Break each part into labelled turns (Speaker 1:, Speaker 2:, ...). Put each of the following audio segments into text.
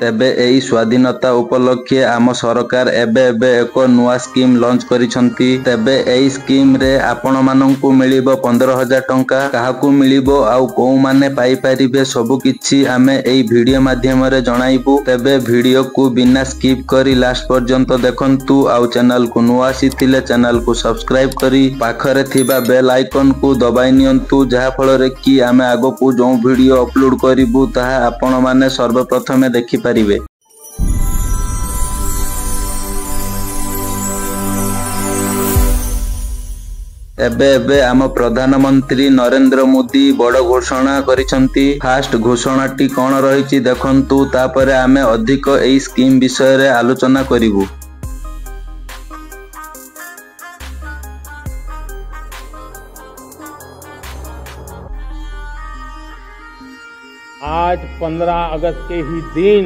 Speaker 1: तेबे एई स्वाधीनता उपलक्षे आम सरकार एबे एक नुआ स्कीम लॉन्च करिसंती। तेबे एई स्कीम रे आपण माननकु मिलिबो 15,000 टंका। काहाकु मिलिबो आउ को माने पाई परिबे सबु किछि आमे एई वीडियो माध्यम रे जणाइबु। तेबे वीडियो को बिना स्किप करी लास्ट पर्यंत देखंतु। आउ चैनल को नुआ आसीथिले चैनल को सब्सक्राइब करी पाखरे थिबा बेल आइकन को दबाई नियंतु, जहा फल रे कि आमे आगो को जो वीडियो अपलोड करिबु ताहा आपण माने सर्वप्रथमे देखि परिबे। एबे आम प्रधानमंत्री नरेंद्र मोदी बड़ घोषणा करिसंती। फास्ट घोषणाटी कौन रही देखंतु, तापरे आमे अधिक एई स्कीम विषय रे आलोचना करिबु।
Speaker 2: आज 15 अगस्त के ही दिन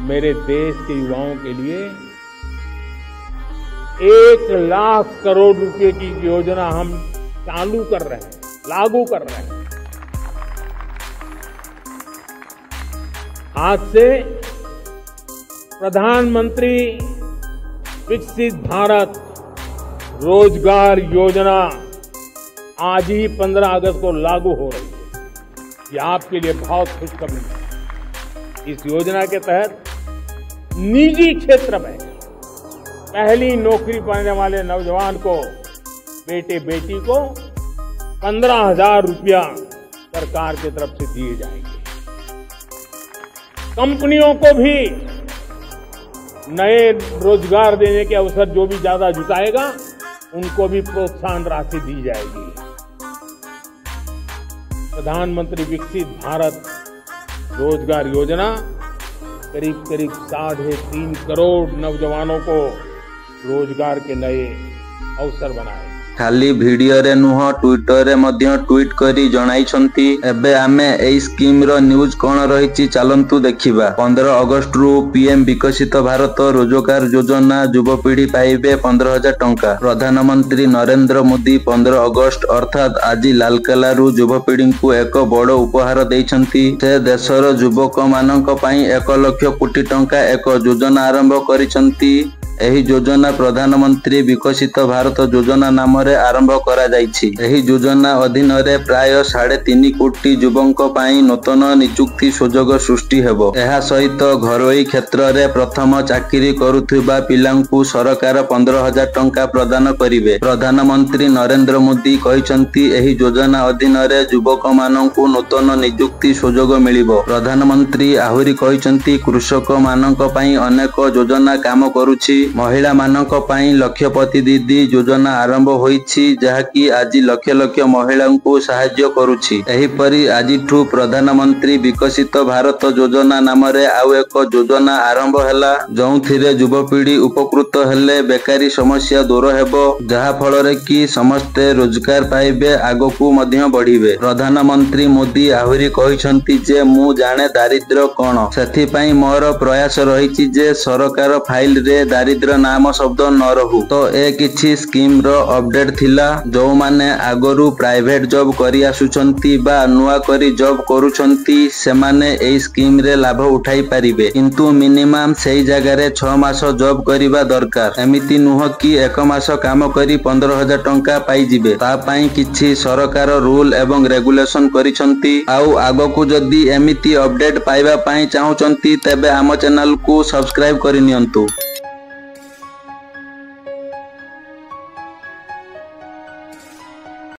Speaker 2: मेरे देश के युवाओं के लिए 1 लाख करोड़ रुपए की योजना हम चालू कर रहे हैं, लागू कर रहे हैं। आज से प्रधानमंत्री विकसित भारत रोजगार योजना आज ही 15 अगस्त को लागू हो रही है। ये आपके लिए बहुत खुशखबरी है। इस योजना के तहत निजी क्षेत्र में पहली नौकरी पाने वाले नौजवान को बेटे बेटी को 15,000 रुपया सरकार की तरफ से दिए जाएंगे। कंपनियों को भी नए रोजगार देने के अवसर जो भी ज्यादा जुटाएगा उनको भी प्रोत्साहन राशि दी जाएगी। प्रधानमंत्री विकसित भारत रोजगार योजना करीब 3.5 करोड़ नौजवानों को रोजगार के नए अवसर बनाए।
Speaker 1: खाली वीडियो रे नुह ट्विटर रे मध्य ट्वीट करी जणाइछंती। एबे आमे एई स्कीम रो न्यूज कोन रहिछि चलंतु देखिबा। 15 अगस्त रु पीएम विकसित भारत रोजगार योजना युवपीढ़ी पाइबे 15,000 टंका। प्रधानमंत्री नरेंद्र मोदी 15 अगस्त अर्थात आज लालकिला रु युवपीढ़ी को एक बड़ उपहार देइछंती। से देशर युवक मानक पई 1 लाख कोटी टंका एक योजना आरंभ करिछंती। एही योजना प्रधानमंत्री विकसित भारत योजना नाम रे आरंभ करा जाइछि। एही योजना अधीन रे प्राय 3.5 कोटी युवक पई नूतन नियुक्ति सुजोग सृष्टि हेबो। एहा सहित घरोई क्षेत्र रे प्रथम चाकरी करुथिबा पिलांकु सरकार 15,000 टंका प्रदान करिवे। प्रधानमंत्री नरेंद्र मोदी कहिसंती एही योजना अधीन रे युवक माननकु नूतन नियुक्ति सुजोग मिलिबो। प्रधानमंत्री आहुरी कहिसंती कृषक मानक पई अनेक योजना काम करूछि। महिला मानक पई लक्षपति दीदी योजना आरंभ होईछि, जहाकी आज लक्ष लक्ष महिलांकु सहाय्य करूछि। एही परी आजिठु प्रधानमंत्री विकसित भारत योजना नाम रे आउ एक योजना आरंभ हैला, जोंथिरे युवपीढ़ी उपकृत हेले बेकारी समस्या दूर हेबो, जहा फल रे कि समस्ते रोजगार पाइबे आगकु मध्य बढ़िबे। प्रधानमंत्री मोदी आहुरी कहिसंती जे मु जाने दारिद्र्य कोन, सेथि पई मोर प्रयास रहिछि जे सरकार फाइल रे दारिद्र्य नाम शब्द न रहू। तो ए किछि स्कीम रो अपडेट थिला। जो माने आगरु प्राइवेट जॉब करी आसुचंती बा नुआ करी जॉब करूचंती से माने एई स्कीम रे लाभ उठाई परिबे, किंतु मिनिमम सेई जगह रे 6 मास जॉब करिबा दरकार। एमिति नुह कि 1 मास काम करी 15,000 टंका पाई जिबे। ता पई किछि सरकार रूल एवं रेगुलेशन करिसंती। आउ आगकु जदी एमिति अपडेट पाइबा पई चाहुचंती तेबे आम चैनल को सब्सक्राइब करि नियंतु।